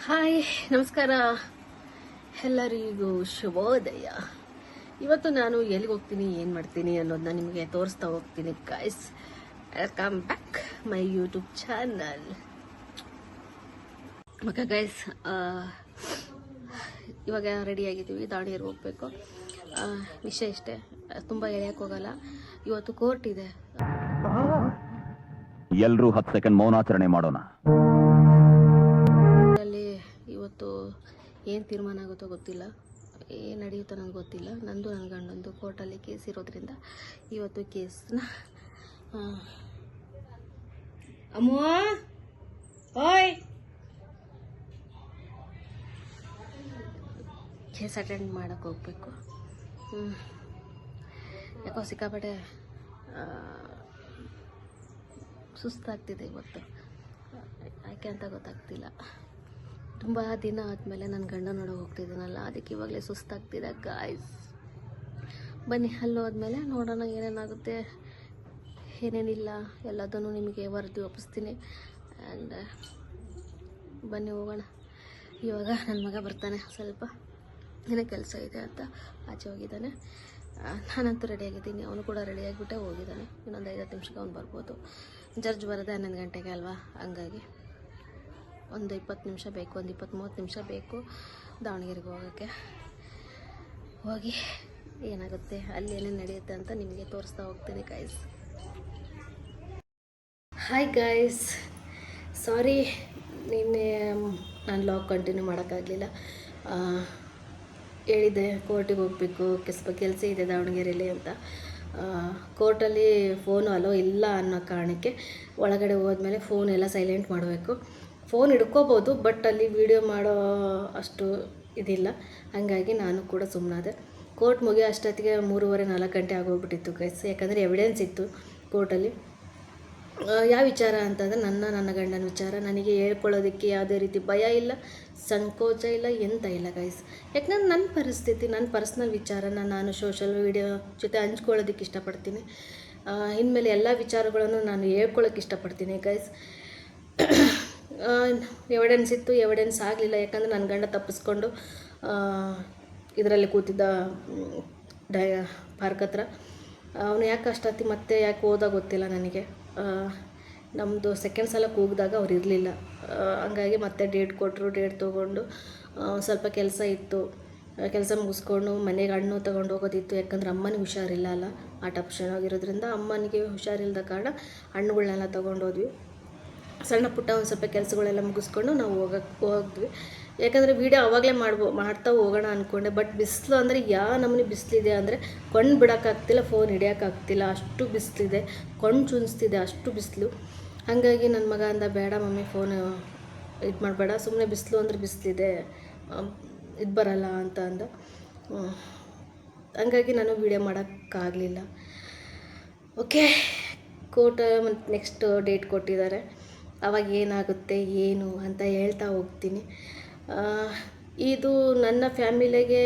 Hi, ನಮಸ್ಕಾರ ಎಲ್ಲರಿಗೂ ಶುಭೋದಯ. ಇವತ್ತು ನಾನು ಎಲ್ಲಿಗೆ ಹೋಗ್ತೀನಿ, ಏನು ಮಾಡ್ತೀನಿ ಅನ್ನೋದನ್ನ ನಿಮಗೆ ತೋರಿಸ್ತಾ ಹೋಗ್ತೀನಿ guys. Welcome back my YouTube channel. Okay guys, ಇವಾಗ ರೆಡಿಯಾಗಿದ್ದೀವಿ, ದಾವಣಗೆರೆಗೆ ಹೋಗಬೇಕು. ವಿಷಯ ಇಷ್ಟೇ, ತುಂಬ ಎಳೆಯಕ್ಕೆ ಹೋಗಲ್ಲ. ಇವತ್ತು ಕೋರ್ಟ್ ಇದೆ. ಎಲ್ಲರೂ 10 ಸೆಕೆಂಡ್ ಮೌನಾಚರಣೆ ಮಾಡೋಣ. ಇವತ್ತು ಏನು ತೀರ್ಮಾನ ಆಗುತ್ತೋ ಗೊತ್ತಿಲ್ಲ, ಏನು ನಡೆಯುತ್ತೋ ನನಗೆ ಗೊತ್ತಿಲ್ಲ. ನಂದು ನನ್ನ ಗಂಡಂದು ಕೋರ್ಟಲ್ಲಿ ಕೇಸ್ ಇರೋದ್ರಿಂದ ಇವತ್ತು ಕೇಸ್ನ ಕೇಸ್ ಅಟೆಂಡ್ ಮಾಡೋಕ್ಕೆ ಹೋಗ್ಬೇಕು. ಯಾಕೋ ಸಿಕ್ಕಾಪಟ್ಟೆ ಸುಸ್ತಾಗ್ತಿದೆ ಇವತ್ತು, ಯಾಕೆ ಅಂತ ಗೊತ್ತಾಗ್ತಿಲ್ಲ. ತುಂಬ ದಿನ ಆದಮೇಲೆ ನನ್ನ ಗಂಡ ನೋಡೋಕೆ ಹೋಗ್ತಿದ್ದೀನಲ್ಲ, ಅದಕ್ಕೆ ಇವಾಗಲೇ ಸುಸ್ತಾಗ್ತಿದೆ ಗಾಯ್ಸ್. ಬನ್ನಿ, ಅಲ್ಲಿ ಹೋದ್ಮೇಲೆ ನೋಡೋಣ ಏನೇನಾಗುತ್ತೆ, ಏನೇನಿಲ್ಲ ಎಲ್ಲದನ್ನು ನಿಮಗೆ ವರದಿ ಒಪ್ಪಿಸ್ತೀನಿ. ಆ್ಯಂಡ್ ಬನ್ನಿ ಹೋಗೋಣ. ಇವಾಗ ನನ್ನ ಮಗ ಬರ್ತಾನೆ, ಸ್ವಲ್ಪ ಏನೇ ಕೆಲಸ ಇದೆ ಅಂತ ಆಚೆ ಹೋಗಿದ್ದಾನೆ. ನಾನಂತೂ ರೆಡಿಯಾಗಿದ್ದೀನಿ, ಅವನು ಕೂಡ ರೆಡಿಯಾಗಿಬಿಟ್ಟೆ ಹೋಗಿದ್ದಾನೆ. ಇನ್ನೊಂದು 5 ನಿಮಿಷಕ್ಕೆ ಅವ್ನು ಬರ್ಬೋದು. ಜಡ್ಜ್ ಬರೋದೆ 11 ಗಂಟೆಗೆ ಅಲ್ವಾ, ಹಂಗಾಗಿ ಒಂದು 20 ನಿಮಿಷ ಬೇಕು, ಒಂದು 20-30 ನಿಮಿಷ ಬೇಕು ದಾವಣಗೆರೆಗೆ ಹೋಗೋಕ್ಕೆ. ಹೋಗಿ ಏನಾಗುತ್ತೆ, ಅಲ್ಲಿ ಏನೇನು ನಡೆಯುತ್ತೆ ಅಂತ ನಿಮಗೆ ತೋರಿಸ್ತಾ ಹೋಗ್ತೀನಿ ಗೈಸ್. ಹಾಯ್ ಗೈಸ್, ಸಾರಿ ನಿನ್ನೆ ನಾನು ಲಾಗ್ ಕಂಟಿನ್ಯೂ ಮಾಡೋಕ್ಕಾಗಲಿಲ್ಲ. ಹೇಳಿದ್ದೆ ಕೋರ್ಟಿಗೆ ಹೋಗಬೇಕು, ಕೆಲಸ ಇದೆ ದಾವಣಗೆರೆಯಲ್ಲಿ ಅಂತ. ಕೋರ್ಟಲ್ಲಿ ಫೋನು ಅಲೋ ಇಲ್ಲ ಅನ್ನೋ ಕಾರಣಕ್ಕೆ ಒಳಗಡೆ ಹೋದ್ಮೇಲೆ ಫೋನ್ ಎಲ್ಲ ಸೈಲೆಂಟ್ ಮಾಡಬೇಕು. ಫೋನ್ ಹಿಡ್ಕೋಬೋದು, ಬಟ್ ಅಲ್ಲಿ ವಿಡಿಯೋ ಮಾಡೋ ಅಷ್ಟು ಇದಿಲ್ಲ. ಹಾಗಾಗಿ ನಾನು ಕೂಡ ಸುಮ್ಮನಾದೆ. ಕೋರ್ಟ್ ಮುಗಿಯೋ ಅಷ್ಟೊತ್ತಿಗೆ 3:30-4 ಗಂಟೆ ಆಗೋಗ್ಬಿಟ್ಟಿತ್ತು ಗೈಸ್. ಯಾಕಂದರೆ ಎವಿಡೆನ್ಸ್ ಇತ್ತು ಕೋರ್ಟಲ್ಲಿ. ಯಾವ ವಿಚಾರ ಅಂತಂದರೆ ನನ್ನ ಗಂಡನ ವಿಚಾರ. ನನಗೆ ಹೇಳ್ಕೊಳ್ಳೋದಕ್ಕೆ ಯಾವುದೇ ರೀತಿ ಭಯ ಇಲ್ಲ, ಸಂಕೋಚ ಇಲ್ಲ, ಎಂತ ಇಲ್ಲ ಗೈಸ್. ಯಾಕಂದ್ರೆ ನನ್ನ ಪರಿಸ್ಥಿತಿ, ನನ್ನ ಪರ್ಸ್ನಲ್ ವಿಚಾರನ ನಾನು ಸೋಷಲ್ ಮೀಡಿಯಾ ಜೊತೆ ಹಂಚ್ಕೊಳ್ಳೋದಕ್ಕೆ ಇಷ್ಟಪಡ್ತೀನಿ. ಇನ್ಮೇಲೆ ಎಲ್ಲ ವಿಚಾರಗಳನ್ನು ನಾನು ಹೇಳ್ಕೊಳ್ಳೋಕೆ ಇಷ್ಟಪಡ್ತೀನಿ ಗೈಸ್. ಎವಿಡೆನ್ಸ್ ಇತ್ತು, ಎವಿಡೆನ್ಸ್ ಆಗಲಿಲ್ಲ. ಯಾಕಂದರೆ ನನ್ನ ಗಂಡ ತಪ್ಪಿಸ್ಕೊಂಡು ಇದರಲ್ಲಿ ಕೂತಿದ್ದ ಪಾರ್ಕ್ ಹತ್ರ. ಅವನು ಯಾಕೆ ಅಷ್ಟೊತ್ತಿ ಮತ್ತೆ ಯಾಕೆ ಹೋದಾಗ ಗೊತ್ತಿಲ್ಲ ನನಗೆ. ನಮ್ಮದು ಸೆಕೆಂಡ್ ಸಲ ಕೂಗಿದಾಗ ಅವ್ರು ಇರಲಿಲ್ಲ. ಹಂಗಾಗಿ ಮತ್ತೆ ಡೇಟ್ ಕೊಟ್ಟರು, ಡೇಟ್ ತೊಗೊಂಡು ಸ್ವಲ್ಪ ಕೆಲಸ ಇತ್ತು, ಕೆಲಸ ಮುಗಿಸ್ಕೊಂಡು ಮನೆಗೆ ಹಣ್ಣು ತೊಗೊಂಡು ಹೋಗೋದಿತ್ತು. ಯಾಕಂದ್ರೆ ಅಮ್ಮನಿಗೆ ಹುಷಾರಿಲ್ಲ ಅಲ್ಲ, ಆಟೋಪ್ಷನ್ ಆಗಿರೋದ್ರಿಂದ ಅಮ್ಮನಿಗೆ ಹುಷಾರಿಲ್ಲದ ಕಾರಣ ಹಣ್ಣುಗಳನ್ನೆಲ್ಲ ತೊಗೊಂಡೋದ್ವಿ. ಸಣ್ಣ ಪುಟ್ಟ ಒಂದು ಸ್ವಲ್ಪ ಕೆಲಸಗಳೆಲ್ಲ ಮುಗಿಸ್ಕೊಂಡು ನಾವು ಹೋಗಿದ್ವಿ. ಯಾಕಂದರೆ ವೀಡಿಯೋ ಆವಾಗಲೇ ಮಾಡ್ತಾ ಹೋಗೋಣ ಅಂದ್ಕೊಂಡೆ. ಬಟ್ ಬಿಸಿಲು ಅಂದರೆ ಯಾವ ನಮೂನಿ ಬಿಸಿಲಿದೆ ಅಂದರೆ ಕಣ್ಣು ಬಿಡೋಕ್ಕಾಗ್ತಿಲ್ಲ, ಫೋನ್ ಹಿಡಿಯೋಕ್ಕಾಗ್ತಿಲ್ಲ, ಅಷ್ಟು ಬಿಸಿಲಿದೆ. ಕಣ್ಣು ಚುನ್ಸ್ತಿದೆ, ಅಷ್ಟು ಬಿಸಿಲು. ಹಾಗಾಗಿ ನನ್ನ ಮಗ ಅಂದ, ಬೇಡ ಮಮ್ಮಿ ಫೋನು ಇದು ಮಾಡಬೇಡ, ಸುಮ್ಮನೆ ಬಿಸಿಲು ಅಂದರೆ ಬಿಸಿಲಿದೆ, ಇದು ಬರಲ್ಲ ಅಂತ ಅಂದ. ಹಂಗಾಗಿ ನಾನು ವೀಡಿಯೋ ಮಾಡೋಕ್ಕಾಗಲಿಲ್ಲ. ಓಕೆ, ಕೋರ್ಟ್ ನೆಕ್ಸ್ಟ್ ಡೇಟ್ ಕೊಟ್ಟಿದ್ದಾರೆ. ಆವಾಗ ಏನಾಗುತ್ತೆ ಏನು ಅಂತ ಹೇಳ್ತಾ ಹೋಗ್ತೀನಿ. ಇದು ನನ್ನ ಫ್ಯಾಮಿಲಿಗೆ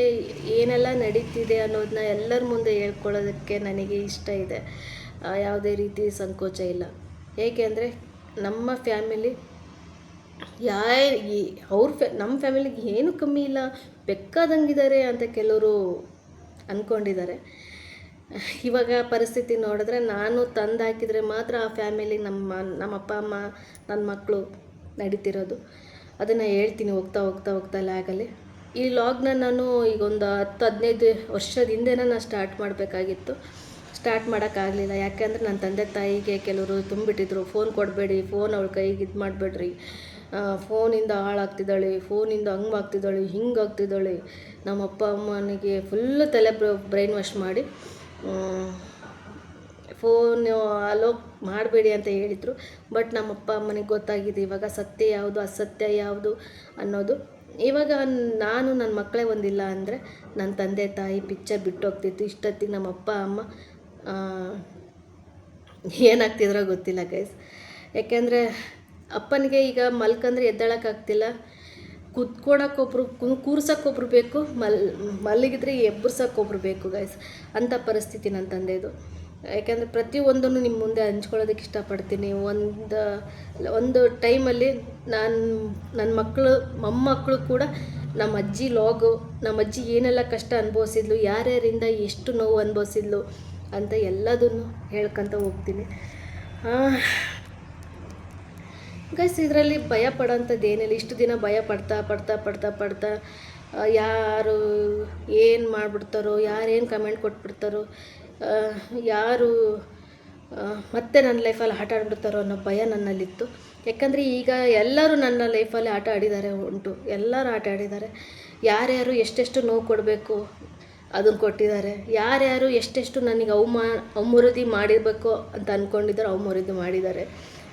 ಏನೆಲ್ಲ ನಡೀತಿದೆ ಅನ್ನೋದನ್ನ ಎಲ್ಲರ ಮುಂದೆ ಹೇಳ್ಕೊಳ್ಳೋದಕ್ಕೆ ನನಗೆ ಇಷ್ಟ ಇದೆ. ಯಾವುದೇ ರೀತಿ ಸಂಕೋಚ ಇಲ್ಲ. ಏಕೆ ಅಂದರೆ ನಮ್ಮ ಫ್ಯಾಮಿಲಿ ನಮ್ಮ ಫ್ಯಾಮಿಲಿಗೆ ಏನೂ ಕಮ್ಮಿ ಇಲ್ಲ, ಬೇಕಾದಂಗಿದ್ದಾರೆ ಅಂತ ಕೆಲವರು ಅಂದ್ಕೊಂಡಿದ್ದಾರೆ. ಇವಾಗ ಪರಿಸ್ಥಿತಿ ನೋಡಿದ್ರೆ ನಾನು ತಂದು ಹಾಕಿದರೆ ಮಾತ್ರ ಆ ಫ್ಯಾಮಿಲಿ, ನಮ್ಮ ಅಪ್ಪ ಅಮ್ಮ, ನನ್ನ ಮಕ್ಕಳು ನಡೀತಿರೋದು. ಅದನ್ನು ಹೇಳ್ತೀನಿ ಹೋಗ್ತಾ ಲ್ಯಾಗಲ್ಲಿ. ಈ ಲಾಗ್ನ ನಾನು ಈಗ ಒಂದು 10-15 ವರ್ಷದ ಹಿಂದೆನೇ ನಾನು ಸ್ಟಾರ್ಟ್ ಮಾಡಬೇಕಾಗಿತ್ತು. ಸ್ಟಾರ್ಟ್ ಮಾಡೋಕ್ಕಾಗಲಿಲ್ಲ. ಯಾಕೆಂದರೆ ನನ್ನ ತಂದೆ ತಾಯಿಗೆ ಕೆಲವರು ತುಂಬಿಟ್ಟಿದ್ರು, ಫೋನ್ ಕೊಡಬೇಡಿ, ಫೋನ್ ಅವಳ ಕೈಗೆ ಇದು ಮಾಡಬೇಡ್ರಿ, ಫೋನಿಂದ ಹಾಳಾಗ್ತಿದ್ದಾಳೆ, ಫೋನಿಂದ ಹಂಗೆ ಆಗ್ತಿದ್ದಾಳೆ, ಹಿಂಗೆ ಆಗ್ತಿದ್ದಾಳೆ. ನಮ್ಮ ಅಪ್ಪ ಅಮ್ಮನಿಗೆ ಫುಲ್ಲು ತಲೆ ಬ್ರೈನ್ ವಾಶ್ ಮಾಡಿ ಫೋನು ಅಲೋ ಮಾಡಬೇಡಿ ಅಂತ ಹೇಳಿದರು. ಬಟ್ ನಮ್ಮ ಅಪ್ಪ ಅಮ್ಮನಿಗೆ ಗೊತ್ತಾಗಿದೆ ಇವಾಗ ಸತ್ಯ ಯಾವುದು, ಅಸತ್ಯ ಯಾವುದು ಅನ್ನೋದು. ಇವಾಗ ನಾನು ನನ್ನ ಮಕ್ಕಳೇ ಒಂದಿಲ್ಲ ಅಂದರೆ ನನ್ನ ತಂದೆ ತಾಯಿ ಪಿಕ್ಚರ್ ಬಿಟ್ಟು ಹೋಗ್ತಿತ್ತು. ಇಷ್ಟೊತ್ತಿಗೆ ನಮ್ಮ ಅಪ್ಪ ಅಮ್ಮ ಏನಾಗ್ತಿದ್ರೋ ಗೊತ್ತಿಲ್ಲ ಗೈಸ್. ಯಾಕೆಂದರೆ ಅಪ್ಪನಿಗೆ ಈಗ ಮಲ್ಕಂದ್ರೆ ಎದ್ದೇಳೋಕ್ಕಾಗ್ತಿಲ್ಲ, ಕುತ್ಕೊಳಕ್ಕೊಬ್ರು, ಕೂರ್ಸೋಕ್ಕೊಬ್ರು ಬೇಕು, ಮಲಗಿದ್ರೆ ಎಬ್ಬರ್ಸೋಕ್ಕೊಬ್ರು ಬೇಕು ಗೈಸ್. ಅಂಥ ಪರಿಸ್ಥಿತಿ ನನ್ನ ತಂದೆದು. ಯಾಕೆಂದರೆ ಪ್ರತಿಯೊಂದನ್ನು ನಿಮ್ಮ ಮುಂದೆ ಹಂಚ್ಕೊಳ್ಳೋದಕ್ಕೆ ಇಷ್ಟಪಡ್ತೀನಿ. ಒಂದು ಟೈಮಲ್ಲಿ ನನ್ನ ಮಕ್ಕಳು ಮೊಮ್ಮಕ್ಕಳು ಕೂಡ ನಮ್ಮ ಅಜ್ಜಿ ಲಾಗು, ನಮ್ಮ ಅಜ್ಜಿ ಏನೆಲ್ಲ ಕಷ್ಟ ಅನುಭವಿಸಿದ್ಲು, ಯಾರ್ಯಾರಿಂದ ಎಷ್ಟು ನೋವು ಅನುಭವಿಸಿದ್ಲು ಅಂತ ಎಲ್ಲದನ್ನು ಹೇಳ್ಕೊತ ಹೋಗ್ತೀನಿ. ಗೈಸ್, ಇದರಲ್ಲಿ ಭಯ ಪಡೋಂಥದ್ದು ಏನಿಲ್ಲ. ಇಷ್ಟು ದಿನ ಭಯ ಪಡ್ತಾ ಯಾರು ಏನು ಮಾಡಿಬಿಡ್ತಾರೋ, ಯಾರೇನು ಕಮೆಂಟ್ ಕೊಟ್ಬಿಡ್ತಾರೋ, ಯಾರು ಮತ್ತೆ ನನ್ನ ಲೈಫಲ್ಲಿ ಆಟ ಆಡ್ಬಿಡ್ತಾರೋ ಅನ್ನೋ ಭಯ ನನ್ನಲ್ಲಿತ್ತು. ಯಾಕಂದರೆ ಈಗ ಎಲ್ಲರೂ ನನ್ನ ಲೈಫಲ್ಲಿ ಆಟ ಆಡಿದ್ದಾರೆ, ಎಲ್ಲರೂ ಆಟ ಆಡಿದ್ದಾರೆ. ಯಾರ್ಯಾರು ಎಷ್ಟೆಷ್ಟು ನೋವು ಕೊಡಬೇಕು ಅದನ್ನು ಕೊಟ್ಟಿದ್ದಾರೆ. ಯಾರ್ಯಾರು ಎಷ್ಟೆಷ್ಟು ನನಗೆ ಅವಮರ್ಯಾದೆ ಮಾಡಿರಬೇಕು ಅಂತ ಅಂದ್ಕೊಂಡಿದ್ದಾರೆ, ಅವಮರ್ಯಾದೆ ಮಾಡಿದ್ದಾರೆ,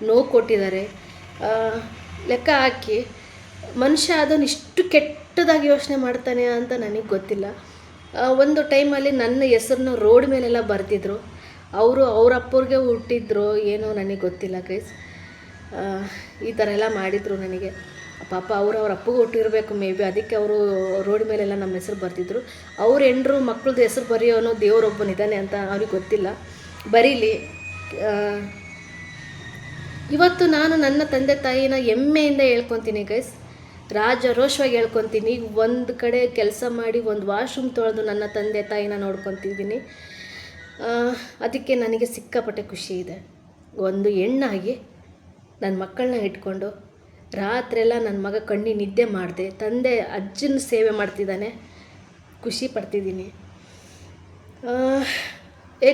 ನೋವು ಕೊಟ್ಟಿದ್ದಾರೆ. ಲೆಕ್ಕ ಹಾಕಿ ಮನುಷ್ಯ ಅದನ್ನು ಇಷ್ಟು ಕೆಟ್ಟದಾಗಿ ಯೋಚನೆ ಮಾಡ್ತಾನೆ ಅಂತ ನನಗೆ ಗೊತ್ತಿಲ್ಲ. ಒಂದು ಟೈಮಲ್ಲಿ ನನ್ನ ಹೆಸರನ್ನ ರೋಡ್ ಮೇಲೆಲ್ಲ ಬರೆದಿದ್ರು. ಅವ್ರ ಅಪ್ಪವ್ರಿಗೆ ಹುಟ್ಟಿದ್ರು ಏನೋ ನನಗೆ ಗೊತ್ತಿಲ್ಲ ಗೈಸ್. ಈ ಥರ ಎಲ್ಲ ಮಾಡಿದರು ನನಗೆ. ಪಾಪ ಅವ್ರ ಅಪ್ಪಗೆ ಹುಟ್ಟಿರಬೇಕು ಮೇ ಬಿ, ಅದಕ್ಕೆ ಅವರು ರೋಡ್ ಮೇಲೆಲ್ಲ ನಮ್ಮ ಹೆಸರು ಬರ್ತಿದ್ರು. ಅವ್ರ ಹೆಂಡ್ರು ಮಕ್ಕಳದ್ದು ಹೆಸರು ಬರೆಯೋನು ದೇವರೊಬ್ಬನಿದ್ದಾನೆ ಅಂತ ಅವ್ರಿಗೆ ಗೊತ್ತಿಲ್ಲ, ಬರೀಲಿ. ಇವತ್ತು ನಾನು ನನ್ನ ತಂದೆ ತಾಯಿನ ಹೆಮ್ಮೆಯಿಂದ ಹೇಳ್ಕೊತೀನಿ ಗೈಸ್, ರಾಜರೋಷವಾಗಿ ಹೇಳ್ಕೊತೀನಿ. ಒಂದು ಕಡೆ ಕೆಲಸ ಮಾಡಿ ಒಂದು ವಾಶ್ರೂಮ್ ತೊಳೆದು ನನ್ನ ತಂದೆ ತಾಯಿನ ನೋಡ್ಕೊತಿದ್ದೀನಿ. ಅದಕ್ಕೆ ನನಗೆ ಸಿಕ್ಕಾಪಟ್ಟೆ ಖುಷಿ ಇದೆ. ಒಂದು ಹೆಣ್ಣಾಗಿ ನನ್ನ ಮಕ್ಕಳನ್ನ ಇಟ್ಕೊಂಡು ರಾತ್ರೆಲ್ಲ ನನ್ನ ಮಗ ಕಣ್ಣಿಗೆ ನಿದ್ದೆ ಮಾಡಿದೆ ತಂದೆ ಅಜ್ಜನ ಸೇವೆ ಮಾಡ್ತಿದ್ದಾನೆ, ಖುಷಿ ಪಡ್ತಿದ್ದೀನಿ.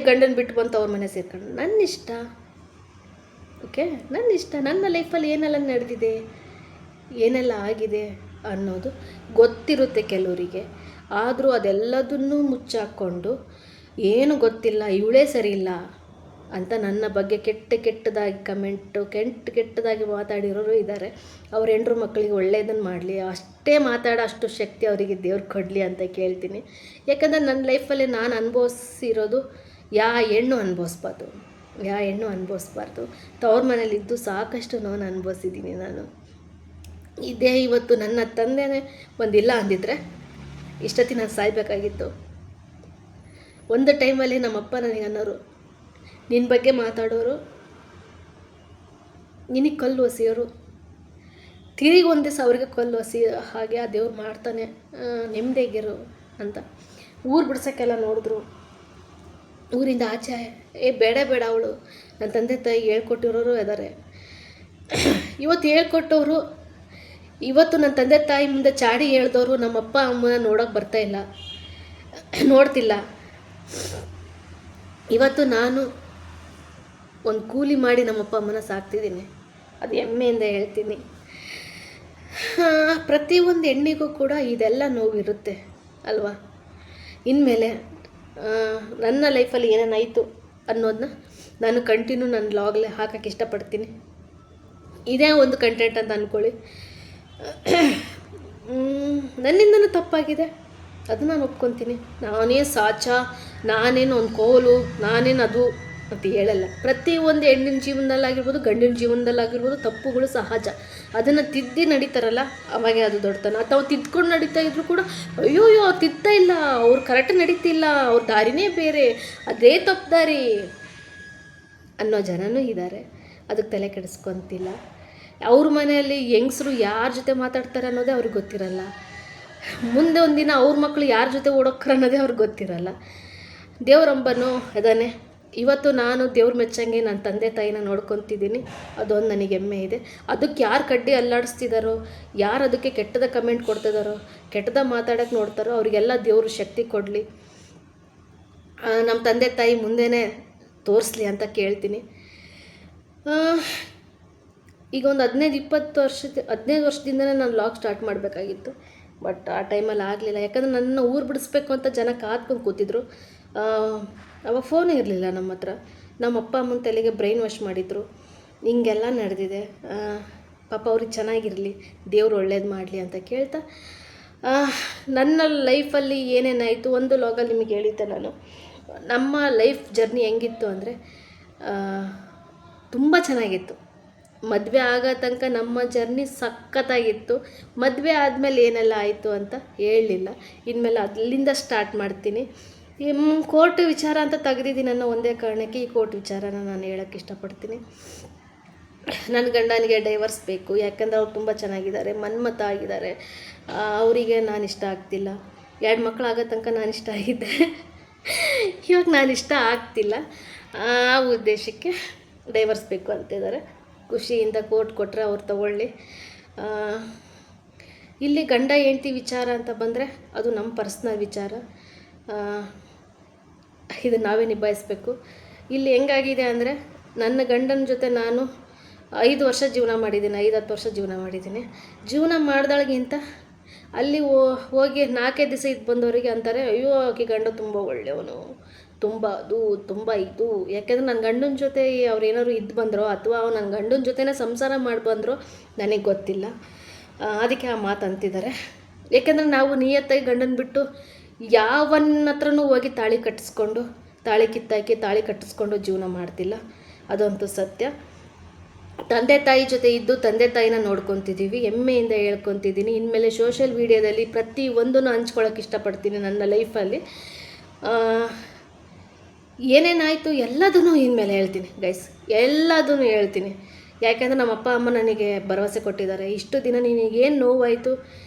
ಗಂಡನ ಬಿಟ್ಟು ಬಂತು ಅವ್ರ ಮನೆ ಸೇರ್ಕೊಂಡು, ನನ್ನ ಇಷ್ಟ. ಓಕೆ, ನನ್ನ ಇಷ್ಟ. ನನ್ನ ಲೈಫಲ್ಲಿ ಏನೆಲ್ಲ ನಡೆದಿದೆ, ಏನೆಲ್ಲ ಆಗಿದೆ ಅನ್ನೋದು ಗೊತ್ತಿರುತ್ತೆ ಕೆಲವರಿಗೆ. ಆದರೂ ಅದೆಲ್ಲದನ್ನೂ ಮುಚ್ಚಾಕ್ಕೊಂಡು ಏನು ಗೊತ್ತಿಲ್ಲ, ಇವಳೇ ಸರಿ ಇಲ್ಲ ಅಂತ ನನ್ನ ಬಗ್ಗೆ ಕೆಟ್ಟದಾಗಿ ಕಮೆಂಟು, ಕೆಟ್ಟದಾಗಿ ಮಾತಾಡಿರೋರು ಇದ್ದಾರೆ. ಅವ್ರ ಹೆಂಡ್ರು ಮಕ್ಕಳಿಗೆ ಒಳ್ಳೆಯದನ್ನು ಮಾಡಲಿ, ಅಷ್ಟೇ ಮಾತಾಡೋ ಅಷ್ಟು ಶಕ್ತಿ ಅವರಿಗೆ ದೇವ್ರು ಕೊಡಲಿ ಅಂತ ಕೇಳ್ತೀನಿ. ಯಾಕಂದರೆ ನನ್ನ ಲೈಫಲ್ಲಿ ನಾನು ಅನುಭವಿಸಿರೋದು ಹೆಣ್ಣು ಅನುಭವಿಸ್ಬಾರ್ದು. ತವ್ರ ಮನೇಲಿದ್ದು ಸಾಕಷ್ಟು ನೋವನ್ನು ಅನುಭವಿಸಿದ್ದೀನಿ ನಾನು. ಇದೇ ಇವತ್ತು ನನ್ನ ತಂದೆನೇ ಒಂದಿಲ್ಲ ಅಂದಿದ್ರೆ ಇಷ್ಟೊತ್ತಿ ನಾನು ಸಾಯ್ಬೇಕಾಗಿತ್ತು. ಒಂದು ಟೈಮಲ್ಲಿ ನಮ್ಮಪ್ಪ ನನಗೆ ಅನ್ನೋರು, ನಿನ್ನ ಬಗ್ಗೆ ಮಾತಾಡೋರು ನಿನಗೆ ಕಲ್ಲು ಒಸೆಯೋರು, ತಿರುಗಿ ಒಂದು ದಿವಸ ಅವ್ರಿಗೆ ಕಲ್ಲು ಒಸಿ ಹಾಗೆ ಆ ದೇವ್ರು ಮಾಡ್ತಾನೆ, ನೆಮ್ಮದಿಯಾಗಿರು ಅಂತ. ಊರು ಬಿಡ್ಸೋಕ್ಕೆಲ್ಲ ನೋಡಿದ್ರು. ಊರಿಂದ ಆಚೆ ಬೇಡ ಅವಳು ನನ್ನ ತಂದೆ ತಾಯಿ ಹೇಳ್ಕೊಟ್ಟಿರೋರು ಇದ್ದಾರೆ. ಇವತ್ತು ಹೇಳ್ಕೊಟ್ಟವರು, ಇವತ್ತು ನನ್ನ ತಂದೆ ತಾಯಿ ಮುಂದೆ ಚಾಡಿ ಹೇಳ್ದವರು ನಮ್ಮ ಅಪ್ಪ ಅಮ್ಮನ ನೋಡೋಕ್ಕೆ ನೋಡ್ತಿಲ್ಲ. ಇವತ್ತು ನಾನು ಒಂದು ಕೂಲಿ ಮಾಡಿ ನಮ್ಮಪ್ಪ ಅಮ್ಮನ ಸಾಕ್ತಿದ್ದೀನಿ, ಅದು ಹೆಮ್ಮೆಯಿಂದ ಹೇಳ್ತೀನಿ. ಪ್ರತಿಯೊಂದು ಹೆಣ್ಣಿಗೂ ಕೂಡ ಇದೆಲ್ಲ ನೋವಿರುತ್ತೆ ಅಲ್ವಾ. ಇನ್ಮೇಲೆ ನನ್ನ ಲೈಫಲ್ಲಿ ಏನೇನಾಯಿತು ಅನ್ನೋದನ್ನ ನಾನು ಕಂಟಿನ್ಯೂ ನನ್ನ ಲಾಗ್ಲೆ ಹಾಕೋಕ್ಕೆ ಇಷ್ಟಪಡ್ತೀನಿ. ಇದೇ ಒಂದು ಕಂಟೆಂಟ್ ಅಂತ ಅಂದ್ಕೊಳ್ಳಿ. ನನ್ನಿಂದನೂ ತಪ್ಪಾಗಿದೆ, ಅದು ನಾನು ಒಪ್ಕೊತೀನಿ. ನಾನೇನು ನಾನೇನು ಒಂದು ಕೋಲು, ನಾನೇನು ಅದು ಅಂತ ಹೇಳಲ್ಲ. ಪ್ರತಿಯೊಂದು ಹೆಣ್ಣಿನ ಜೀವನದಲ್ಲಾಗಿರ್ಬೋದು, ಗಂಡಿನ ಜೀವನದಲ್ಲಾಗಿರ್ಬೋದು ತಪ್ಪುಗಳು ಸಹಜ. ಅದನ್ನು ತಿದ್ದಿ ನಡೀತಾರಲ್ಲ ಅವಾಗೆ ಅದು ದೊಡ್ಡತನ. ಅಥವಾ ತಿದ್ಕೊಂಡು ನಡೀತಾ ಇದ್ರು ಕೂಡ ಅಯ್ಯೋ ತಿದ್ತಾ ಇಲ್ಲ, ಅವ್ರು ಕರೆಕ್ಟ್ ನಡೀತಿಲ್ಲ, ಅವ್ರ ದಾರಿನೇ ಬೇರೆ, ಅದೇ ತಪ್ಪು ದಾರಿ ಅನ್ನೋ ಜನನೂ ಇದ್ದಾರೆ. ಅದಕ್ಕೆ ತಲೆ ಕೆಡಿಸ್ಕೊತಿಲ್ಲ. ಅವ್ರ ಮನೆಯಲ್ಲಿ ಹೆಂಗಸರು ಯಾರ ಜೊತೆ ಮಾತಾಡ್ತಾರೆ ಅನ್ನೋದೇ ಅವ್ರಿಗೆ ಗೊತ್ತಿರಲ್ಲ. ಮುಂದೆ ಒಂದಿನ ಅವ್ರ ಮಕ್ಕಳು ಯಾರ ಜೊತೆ ಓಡೋಕ್ರ ಅನ್ನೋದೇ ಅವ್ರಿಗೆ ಗೊತ್ತಿರಲ್ಲ. ದೇವರಂಬನು ಅದಾನೆ. ಇವತ್ತು ನಾನು ದೇವ್ರ ಮೆಚ್ಚಂಗೆ ನನ್ನ ತಂದೆ ತಾಯಿನ ನೋಡ್ಕೊತಿದ್ದೀನಿ, ಅದೊಂದು ನನಗೆ ಹೆಮ್ಮೆ ಇದೆ. ಅದಕ್ಕೆ ಯಾರು ಕಡ್ಡಿ ಅಲ್ಲಾಡಿಸ್ತಿದ್ದಾರೋ, ಯಾರು ಅದಕ್ಕೆ ಕೆಟ್ಟದ ಕಮೆಂಟ್ ಕೊಡ್ತಿದ್ದಾರೋ, ಕೆಟ್ಟದ ಮಾತಾಡೋಕ್ಕೆ ನೋಡ್ತಾರೋ ಅವರಿಗೆಲ್ಲ ದೇವರು ಶಕ್ತಿ ಕೊಡಲಿ, ನಮ್ಮ ತಂದೆ ತಾಯಿ ಮುಂದೆನೇ ತೋರಿಸ್ಲಿ ಅಂತ ಕೇಳ್ತೀನಿ. ಈಗ ಒಂದು 15 ವರ್ಷದಿಂದನೇ ನಾನು ಲಾಗ್ ಸ್ಟಾರ್ಟ್ ಮಾಡಬೇಕಾಗಿತ್ತು. ಬಟ್ ಆ ಟೈಮಲ್ಲಿ ಆಗಲಿಲ್ಲ. ಯಾಕಂದರೆ ನನ್ನ ಊರು ಬಿಡಿಸ್ಬೇಕು ಅಂತ ಜನ ಕಾದ್ಕೊಂಡು ಕೂತಿದ್ರು. ಅವಾಗ ಫೋನೇ ಇರಲಿಲ್ಲ ನಮ್ಮ ಹತ್ರ. ನಮ್ಮ ಅಪ್ಪ ಅಮ್ಮನ ತಲೆಗೆ ಬ್ರೈನ್ ವಾಶ್ ಮಾಡಿದರು. ಹಿಂಗೆಲ್ಲ ನಡೆದಿದೆ, ಪಾಪ ಅವ್ರಿಗೆ ಚೆನ್ನಾಗಿರಲಿ, ದೇವ್ರು ಒಳ್ಳೇದು ಮಾಡಲಿ ಅಂತ ಕೇಳ್ತಾ ನನ್ನ ಲೈಫಲ್ಲಿ ಏನೇನಾಯಿತು ಒಂದು ಲಾಗಲ್ಲಿ ನಿಮಗೆ ಹೇಳಿದ್ದೆ ನಾನು. ನಮ್ಮ ಲೈಫ್ ಜರ್ನಿ ಹೆಂಗಿತ್ತು ಅಂದರೆ ತುಂಬ ಚೆನ್ನಾಗಿತ್ತು. ಮದುವೆ ಆಗೋ ತನಕ ನಮ್ಮ ಜರ್ನಿ ಸಖತ್ತಾಗಿತ್ತು. ಮದುವೆ ಆದಮೇಲೆ ಏನೆಲ್ಲ ಆಯಿತು ಅಂತ ಹೇಳಲಿಲ್ಲ. ಇನ್ಮೇಲೆ ಅಲ್ಲಿಂದ ಸ್ಟಾರ್ಟ್ ಮಾಡ್ತೀನಿ. ಕೋರ್ಟ್ ವಿಚಾರ ಅಂತ ತೆಗೆದಿದ್ದೀನಿ ಅನ್ನೋ ಒಂದೇ ಕಾರಣಕ್ಕೆ ಈ ಕೋರ್ಟ್ ವಿಚಾರನ ನಾನು ಹೇಳೋಕ್ಕೆ ಇಷ್ಟಪಡ್ತೀನಿ. ನನ್ನ ಗಂಡನಿಗೆ ಡೈವರ್ಸ್ ಬೇಕು, ಯಾಕಂದರೆ ಅವ್ರು ತುಂಬ ಚೆನ್ನಾಗಿದ್ದಾರೆ, ಮನ್ಮತ ಆಗಿದ್ದಾರೆ. ಅವರಿಗೆ ನಾನು ಇಷ್ಟ ಆಗ್ತಿಲ್ಲ. 2 ಮಕ್ಕಳು ಆಗೋ ತನಕ ನಾನು ಇಷ್ಟ ಆಗಿದ್ದೆ, ಇವಾಗ ನಾನು ಇಷ್ಟ ಆಗ್ತಿಲ್ಲ. ಆ ಉದ್ದೇಶಕ್ಕೆ ಡೈವರ್ಸ್ ಬೇಕು ಅಂತಿದ್ದಾರೆ. ಖುಷಿಯಿಂದ ಕೋರ್ಟ್ ಕೊಟ್ಟರೆ ಅವ್ರು ತಗೊಳ್ಳಿ. ಇಲ್ಲಿ ಗಂಡ ಹೆಂಡ್ತಿ ವಿಚಾರ ಅಂತ ಬಂದರೆ ಅದು ನಮ್ಮ ಪರ್ಸ್ನಲ್ ವಿಚಾರ, ಇದು ನಾವೇ ನಿಭಾಯಿಸಬೇಕು. ಇಲ್ಲಿ ಹೆಂಗಾಗಿದೆ ಅಂದರೆ, ನನ್ನ ಗಂಡನ ಜೊತೆ ನಾನು 5 ವರ್ಷ ಜೀವನ ಮಾಡಿದ್ದೀನಿ, 5-10 ವರ್ಷ ಜೀವನ ಮಾಡಿದ್ದೀನಿ. ಜೀವನ ಮಾಡ್ದೊಳಗಿಂತ ಅಲ್ಲಿ ಹೋಗಿ 4 ದಿವಸ ಇದ್ದು ಬಂದವರಿಗೆ ಅಂತಾರೆ, ಅಯ್ಯೋ ಆಕೆ ಗಂಡ ತುಂಬ ಒಳ್ಳೆಯವನು, ತುಂಬ ಅದು ತುಂಬ ಇದು. ಯಾಕೆಂದರೆ ನನ್ನ ಗಂಡನ ಜೊತೆ ಅವ್ರು ಏನಾದ್ರು ಇದ್ದು ಬಂದರೋ ಅಥವಾ ನನ್ನ ಗಂಡನ ಜೊತೆನೇ ಸಂಸಾರ ಮಾಡಿ ಬಂದರೋ ನನಗೆ ಗೊತ್ತಿಲ್ಲ. ಅದಕ್ಕೆ ಆ ಮಾತು ಅಂತಿದ್ದಾರೆ. ಏಕೆಂದರೆ ನಾವು ನಿಯತ್ತಾಗಿ ಗಂಡನ ಬಿಟ್ಟು ಯಾವನ್ನ ಹತ್ರನೂ ಹೋಗಿ ತಾಳಿ ಕಟ್ಟಿಸ್ಕೊಂಡು, ತಾಳಿ ಕಿತ್ತಾಕಿ ತಾಳಿ ಕಟ್ಟಿಸ್ಕೊಂಡು ಜೀವನ ಮಾಡ್ತಿಲ್ಲ, ಅದಂತೂ ಸತ್ಯ. ತಂದೆ ತಾಯಿ ಜೊತೆ ಇದ್ದು ತಂದೆ ತಾಯಿನ ನೋಡ್ಕೊತಿದ್ದೀವಿ, ಹೆಮ್ಮೆಯಿಂದ ಹೇಳ್ಕೊತಿದ್ದೀನಿ. ಇನ್ಮೇಲೆ ಸೋಷಿಯಲ್ ಮೀಡಿಯಾದಲ್ಲಿ ಪ್ರತಿಯೊಂದನ್ನು ಹಂಚ್ಕೊಳ್ಳೋಕೆ ಇಷ್ಟಪಡ್ತೀನಿ. ನನ್ನ ಲೈಫಲ್ಲಿ ಏನೇನಾಯಿತು ಎಲ್ಲದನ್ನೂ ಇನ್ಮೇಲೆ ಹೇಳ್ತೀನಿ ಗೈಸ್, ಎಲ್ಲದನ್ನೂ ಹೇಳ್ತೀನಿ. ಯಾಕೆಂದರೆ ನಮ್ಮ ಅಪ್ಪ ಅಮ್ಮ ನನಗೆ ಭರವಸೆ ಕೊಟ್ಟಿದ್ದಾರೆ, ಇಷ್ಟು ದಿನ ನಿನಗೇನು ನೋವಾಯಿತು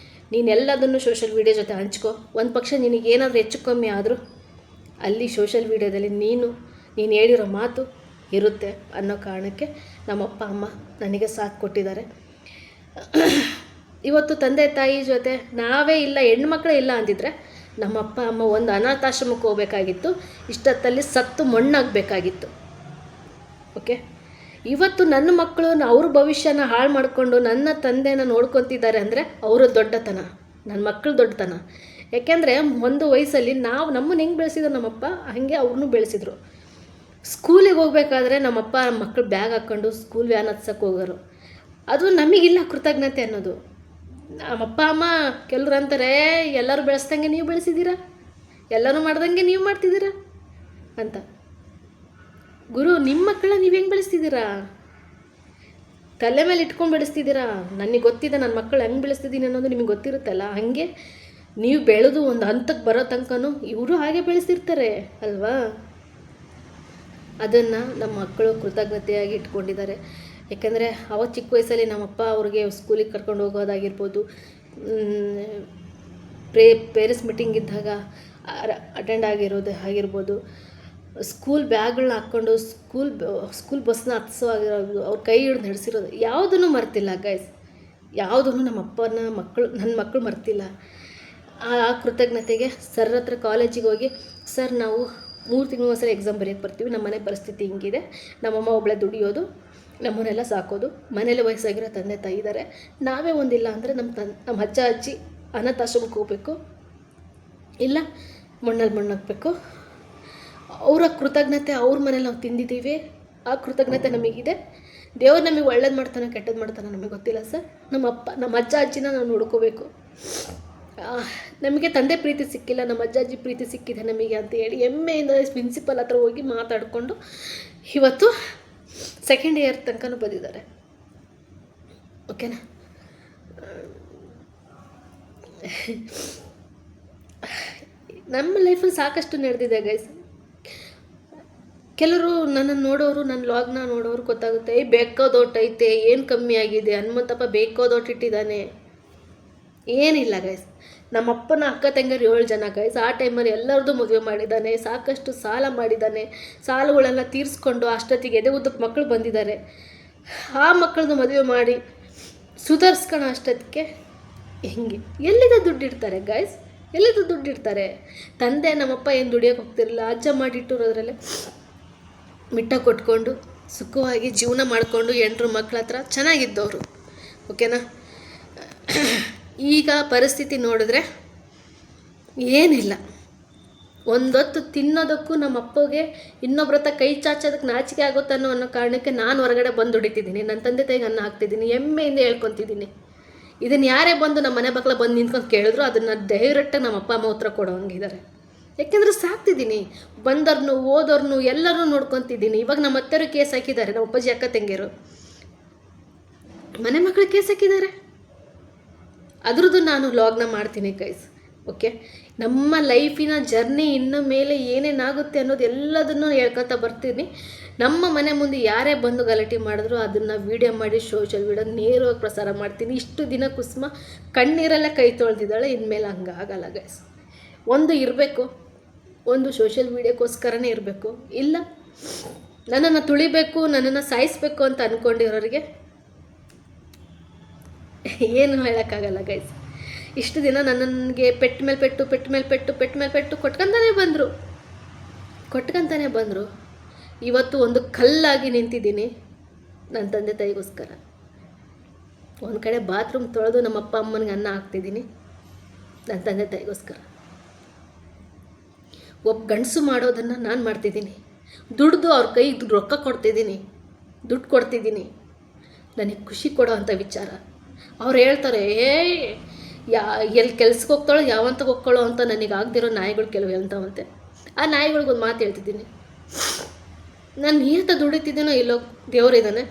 ನೀನೆಲ್ಲದನ್ನು ಸೋಷಿಯಲ್ ಮೀಡಿಯಾ ಜೊತೆ ಹಂಚ್ಕೊ. ಒಂದು ಪಕ್ಷ ನಿನಗೇನಾದರೂ ಹೆಚ್ಚು ಕಮ್ಮಿ ಆದರೂ ಅಲ್ಲಿ ಸೋಷಿಯಲ್ ಮೀಡಿಯಾದಲ್ಲಿ ನೀನು ಹೇಳಿರೋ ಮಾತು ಇರುತ್ತೆ ಅನ್ನೋ ಕಾರಣಕ್ಕೆ ನಮ್ಮ ಅಪ್ಪ ಅಮ್ಮ ನನಗೆ ಸಾಥ್ ಕೊಟ್ಟಿದ್ದಾರೆ. ಇವತ್ತು ತಂದೆ ತಾಯಿ ಜೊತೆ ನಾವೇ ಇಲ್ಲ, ಹೆಣ್ಮಕ್ಳೇ ಇಲ್ಲ ಅಂದಿದ್ರೆ ನಮ್ಮ ಅಪ್ಪ ಅಮ್ಮ ಒಂದು ಅನಾಥಾಶ್ರಮಕ್ಕೆ ಹೋಗಬೇಕಾಗಿತ್ತು, ಇಷ್ಟೊತ್ತಲ್ಲಿ ಸತ್ತು ಮಣ್ಣಾಗಬೇಕಾಗಿತ್ತು. ಓಕೆ, ಇವತ್ತು ನನ್ನ ಮಕ್ಕಳು ಅವ್ರ ಭವಿಷ್ಯನ ಹಾಳು ಮಾಡಿಕೊಂಡು ನನ್ನ ತಂದೆನ ನೋಡ್ಕೊತಿದ್ದಾರೆ ಅಂದರೆ ಅವರು ದೊಡ್ಡತನ, ನನ್ನ ಮಕ್ಕಳು ದೊಡ್ಡತನ. ಯಾಕೆಂದರೆ ಒಂದು ವಯಸ್ಸಲ್ಲಿ ನಮ್ಮನ್ನು ಹೆಂಗೆ ಬೆಳೆಸಿದ್ರು ನಮ್ಮಪ್ಪ, ಹಾಗೆ ಅವ್ರನ್ನೂ ಬೆಳೆಸಿದ್ರು. ಸ್ಕೂಲಿಗೆ ಹೋಗ್ಬೇಕಾದ್ರೆ ನಮ್ಮಪ್ಪ ಮಕ್ಕಳು ಬ್ಯಾಗ್ ಹಾಕ್ಕೊಂಡು ಸ್ಕೂಲ್ ವ್ಯಾನ್ ಹತ್ಸಕ್ಕೆ ಹೋಗೋರು. ಅದು ನಮಗಿಲ್ಲ ಕೃತಜ್ಞತೆ ಅನ್ನೋದು. ನಮ್ಮಪ್ಪ ಅಮ್ಮ ಕೆಲವ್ರು ಅಂತಾರೆ, ಎಲ್ಲರೂ ಬೆಳೆಸ್ದಂಗೆ ನೀವು ಬೆಳೆಸಿದ್ದೀರಾ, ಎಲ್ಲರೂ ಮಾಡ್ದಂಗೆ ನೀವು ಮಾಡ್ತಿದ್ದೀರಾ ಅಂತ. ಗುರು, ನಿಮ್ಮ ಮಕ್ಕಳನ್ನ ನೀವು ಹೆಂಗೆ ಬೆಳೆಸ್ತಿದ್ದೀರಾ? ತಲೆ ಮೇಲೆ ಇಟ್ಕೊಂಡು ಬೆಳೆಸ್ತಿದ್ದೀರಾ? ನನಗೆ ಗೊತ್ತಿದೆ ನನ್ನ ಮಕ್ಕಳು ಹೆಂಗೆ ಬೆಳೆಸ್ತಿದ್ದೀನಿ ಅನ್ನೋದು ನಿಮಗೆ ಗೊತ್ತಿರುತ್ತಲ್ಲ. ಹಾಗೆ ನೀವು ಬೆಳೆದು ಒಂದು ಹಂತಕ್ಕೆ ಬರೋ ತನಕನೂ ಇವರು ಹಾಗೆ ಬೆಳೆಸಿರ್ತಾರೆ ಅಲ್ವಾ? ಅದನ್ನು ನಮ್ಮ ಮಕ್ಕಳು ಕೃತಜ್ಞತೆಯಾಗಿ ಇಟ್ಕೊಂಡಿದ್ದಾರೆ. ಯಾಕೆಂದರೆ ಅವತ್ತು ಚಿಕ್ಕ ವಯಸ್ಸಲ್ಲಿ ನಮ್ಮಪ್ಪ ಅವ್ರಿಗೆ ಸ್ಕೂಲಿಗೆ ಕರ್ಕೊಂಡು ಹೋಗೋದಾಗಿರ್ಬೋದು, ಪೇರೆಂಟ್ಸ್ ಮೀಟಿಂಗ್ ಇದ್ದಾಗ ಅಟೆಂಡ್ ಆಗಿರ್ಬೋದು, ಸ್ಕೂಲ್ ಬ್ಯಾಗ್ಗಳನ್ನ ಹಾಕ್ಕೊಂಡು ಸ್ಕೂಲ್ ಬಸ್ನ ಹತ್ಸೋವಾಗಿರೋದು, ಅವ್ರ ಕೈ ಹಿಡಿದು ನಡೆಸಿರೋದು ಯಾವುದನ್ನು ಮರ್ತಿಲ್ಲ ಗೈಸ್, ಯಾವುದನ್ನು ನನ್ನ ಮಕ್ಕಳು ಮರ್ತಿಲ್ಲ. ಆ ಕೃತಜ್ಞತೆಗೆ ಸರ್ ಹತ್ರ ಕಾಲೇಜಿಗೆ ಹೋಗಿ, ಸರ್ ನಾವು 3 ತಿಂಗಳು ಒಂದ್ಸಲ ಎಕ್ಸಾಮ್ ಬರೆಯೋಕ್ಕೆ ಬರ್ತೀವಿ, ನಮ್ಮ ಮನೆ ಪರಿಸ್ಥಿತಿ ಹಿಂಗಿದೆ, ನಮ್ಮಮ್ಮ ಒಬ್ಬಳೇ ದುಡಿಯೋದು, ನಮ್ಮನ್ನೆಲ್ಲ ಸಾಕೋದು, ಮನೇಲಿ ವಯಸ್ಸಾಗಿರೋ ತಂದೆ ತಾಯಿ ಇದ್ದಾರೆ, ನಾವೇ ಒಂದಿಲ್ಲ ಅಂದರೆ ನಮ್ಮ ಅಜ್ಜ ಅಜ್ಜಿ ಅನಾಥಾಶ್ರಮಕ್ಕೆ ಹೋಗಬೇಕು, ಇಲ್ಲ ಮಣ್ಣಲ್ಲಿ ಹಾಕಬೇಕು. ಅವರ ಕೃತಜ್ಞತೆ, ಅವ್ರ ಮನೇಲಿ ನಾವು ತಿಂದಿದ್ದೀವಿ, ಆ ಕೃತಜ್ಞತೆ ನಮಗಿದೆ. ದೇವ್ರು ನಮಗೆ ಒಳ್ಳೇದು ಮಾಡ್ತಾನೆ ಕೆಟ್ಟದ್ದು ಮಾಡ್ತಾನೆ ನಮಗೆ ಗೊತ್ತಿಲ್ಲ ಸರ್. ನಮ್ಮ ಅಜ್ಜ ಅಜ್ಜಿನ ನಾವು ನೋಡ್ಕೋಬೇಕು. ನಮಗೆ ತಂದೆ ಪ್ರೀತಿ ಸಿಕ್ಕಿಲ್ಲ, ನಮ್ಮ ಅಜ್ಜ ಅಜ್ಜಿ ಪ್ರೀತಿ ಸಿಕ್ಕಿದೆ ನಮಗೆ ಅಂತ ಹೇಳಿ ಹೆಮ್ಮೆಯಿಂದ ಪ್ರಿನ್ಸಿಪಲ್ ಹತ್ರ ಹೋಗಿ ಮಾತಾಡಿಕೊಂಡು ಇವತ್ತು 2nd ಇಯರ್ ತನಕನೂ ಬಂದಿದ್ದಾರೆ. ಓಕೆನಾ? ನಮ್ಮ ಲೈಫಲ್ಲಿ ಸಾಕಷ್ಟು ನಡೆದಿದೆ ಗೈಸ್. ಕೆಲವರು ನನ್ನನ್ನು ನೋಡೋರು, ನನ್ನ ಲಾಗ್ನ ನೋಡೋರು ಗೊತ್ತಾಗುತ್ತೆ, ಬೇಕಾದೋಟೈತೆ, ಏನು ಕಮ್ಮಿ ಆಗಿದೆ, ಹನುಮಂತಪ್ಪ ಬೇಕಾದೋಟಿಟ್ಟಿದ್ದಾನೆ. ಏನಿಲ್ಲ ಗೈಸ್, ನಮ್ಮಪ್ಪನ ಅಕ್ಕ ತಂಗಿಯರು 7 ಜನ ಗೈಸ್. ಆ ಟೈಮಲ್ಲಿ ಎಲ್ಲರದ್ದು ಮದುವೆ ಮಾಡಿದ್ದಾನೆ, ಸಾಕಷ್ಟು ಸಾಲ ಮಾಡಿದ್ದಾನೆ, ಸಾಲಗಳೆಲ್ಲ ತೀರಿಸ್ಕೊಂಡು ಅಷ್ಟೊತ್ತಿಗೆ ಎದೆ ಉದ್ದಕ್ಕೆ ಮಕ್ಕಳು ಬಂದಿದ್ದಾರೆ. ಆ ಮಕ್ಕಳದ್ದು ಮದುವೆ ಮಾಡಿ ಸುಧಾರಿಸ್ಕೊಳ್ಳೋ ಅಷ್ಟೊತ್ತಿಗೆ ಹೆಂಗೆ ಎಲ್ಲಿಂದ ದುಡ್ಡಿಡ್ತಾರೆ ಗೈಸ್, ಎಲ್ಲಿಂದ ದುಡ್ಡಿಡ್ತಾರೆ? ತಂದೆ ನಮ್ಮಪ್ಪ ಏನು ದುಡಿಯೋಕೆ ಹೋಗ್ತಿರಲಿಲ್ಲ, ಅಜ್ಜ ಮಾಡಿಟ್ಟಿರೋದ್ರಲ್ಲೇ ಮಿಟ್ಟ ಕೊಟ್ಕೊಂಡು ಸುಖವಾಗಿ ಜೀವನ ಮಾಡಿಕೊಂಡು 8 ಮಕ್ಕಳ ಹತ್ರ ಚೆನ್ನಾಗಿದ್ದವರು. ಓಕೆನಾ? ಈಗ ಪರಿಸ್ಥಿತಿ ನೋಡಿದ್ರೆ ಏನಿಲ್ಲ. ಒಂದೊತ್ತು ತಿನ್ನೋದಕ್ಕೂ ನಮ್ಮ ಅಪ್ಪಗೆ ಇನ್ನೊಬ್ರ ಹತ್ರ ಕೈ ಚಾಚೋದಕ್ಕೆ ನಾಚಿಕೆ ಆಗುತ್ತನ್ನೋ ಅನ್ನೋ ಕಾರಣಕ್ಕೆ ನಾನು ಹೊರಗಡೆ ಬಂದು ದುಡಿತಿದ್ದೀನಿ, ನನ್ನ ತಂದೆ ತಾಯಿಗೆ ಅನ್ನ ಹಾಕ್ತಿದ್ದೀನಿ, ಹೆಮ್ಮೆಯಿಂದ ಹೇಳ್ಕೊತಿದ್ದೀನಿ. ಇದನ್ನು ಯಾರೇ ಬಂದು ನಮ್ಮ ಮನೆ ಮಕ್ಕಳ ಬಂದು ನಿಂತ್ಕೊಂಡು ಕೇಳಿದ್ರು ಅದನ್ನು ಡೈರೆಕ್ಟಾಗಿ ನಮ್ಮ ಅಪ್ಪ ಅಮ್ಮ ಉತ್ತರ ಕೊಡೋ ಹಂಗಿದ್ದಾರೆ. ಯಾಕೆಂದರೆ ಸಾಕ್ತಿದ್ದೀನಿ, ಬಂದವ್ರನ್ನು ಓದೋರ್ನು ಎಲ್ಲರನ್ನೂ ನೋಡ್ಕೊತಿದ್ದೀನಿ. ಇವಾಗ ನಮ್ಮ ಅತ್ತೆಯವರು ಕೇಸ್ ಹಾಕಿದ್ದಾರೆ, ನಮ್ಮ ಅಪ್ಪಾಜಿ ಅಕ್ಕ ತಂಗಿಯರು ಮನೆ ಮಕ್ಕಳು ಕೇಸ್ ಹಾಕಿದ್ದಾರೆ. ಅದ್ರದ್ದು ನಾನು ಲಾಗ್ನ ಮಾಡ್ತೀನಿ ಗೈಸ್. ಓಕೆ, ನಮ್ಮ ಲೈಫಿನ ಜರ್ನಿ ಇನ್ನು ಮೇಲೆ ಏನೇನಾಗುತ್ತೆ ಅನ್ನೋದು ಎಲ್ಲದನ್ನು ಹೇಳ್ಕೊತಾ ಬರ್ತೀನಿ. ನಮ್ಮ ಮನೆ ಮುಂದೆ ಯಾರೇ ಬಂದು ಗಲಾಟೆ ಮಾಡಿದ್ರು ಅದನ್ನು ವೀಡಿಯೋ ಮಾಡಿ ಸೋಷಲ್ ಮೀಡಿಯಾ ನೇರವಾಗಿ ಪ್ರಸಾರ ಮಾಡ್ತೀನಿ. ಇಷ್ಟು ದಿನ ಕುಸುಮ ಕಣ್ಣೀರಲ್ಲೇ ಕೈ ತೊಳೆದಿದ್ದಾಳೆ, ಇನ್ಮೇಲೆ ಹಂಗಾಗಲ್ಲ ಗೈಸ್. ಒಂದು ಇರಬೇಕು, ಒಂದು ಸೋಷಲ್ ಮೀಡಿಯಾಕ್ಕೋಸ್ಕರನೇ ಇರಬೇಕು, ಇಲ್ಲ ನನ್ನನ್ನು ತುಳಿಬೇಕು, ನನ್ನನ್ನು ಸಾಯಿಸಬೇಕು ಅಂತ ಅಂದ್ಕೊಂಡಿರೋರಿಗೆ ಏನು ಹೇಳೋಕ್ಕಾಗಲ್ಲ ಗೈಸ್. ಇಷ್ಟು ದಿನ ನನಗೆ ಪೆಟ್ಟ ಮೇಲೆ ಪೆಟ್ಟು ಕೊಟ್ಕೊಂತಾನೆ ಬಂದರು. ಇವತ್ತು ಒಂದು ಕಲ್ಲಾಗಿ ನಿಂತಿದ್ದೀನಿ ನನ್ನ ತಂದೆ ತಾಯಿಗೋಸ್ಕರ. ಒಂದು ಕಡೆ ಬಾತ್ರೂಮ್ ತೊಳೆದು ನಮ್ಮ ಅಪ್ಪ ಅಮ್ಮನಿಗೆ ಅನ್ನ ಹಾಕ್ತಿದ್ದೀನಿ ನನ್ನ ತಂದೆ ತಾಯಿಗೋಸ್ಕರ. ಒಬ್ಬ ಗಂಡಸು ಮಾಡೋದನ್ನು ನಾನು ಮಾಡ್ತಿದ್ದೀನಿ, ದುಡ್ದು ಅವ್ರ ಕೈಗೆ ರೊಕ್ಕ ದುಡ್ಡು ಕೊಡ್ತಿದ್ದೀನಿ. ನನಗೆ ಖುಷಿ ಕೊಡೋ ಅಂಥ ವಿಚಾರ. ಅವ್ರು ಹೇಳ್ತಾರೆ, ಎಲ್ಲಿ ಕೆಲ್ಸಕ್ಕೆ ಹೋಗ್ತಾಳೋ ಯಾವಂತಕ್ಕೆ ಹೋಗ್ಕೊಳ್ಳೋ ಅಂತ ನನಗೆ ಆಗದಿರೋ ನಾಯಿಗಳು ಕೆಲವು ಹೇಳ್ತಾವಂತೆ. ಆ ನಾಯಿಗಳಿಗೊಂದು ಮಾತು ಹೇಳ್ತಿದ್ದೀನಿ, ನಾನು ನೀತ ದುಡಿತಿದ್ದೀನೋ ಇಲ್ಲೋ ದೇವರಿದ್ದಾನೆ.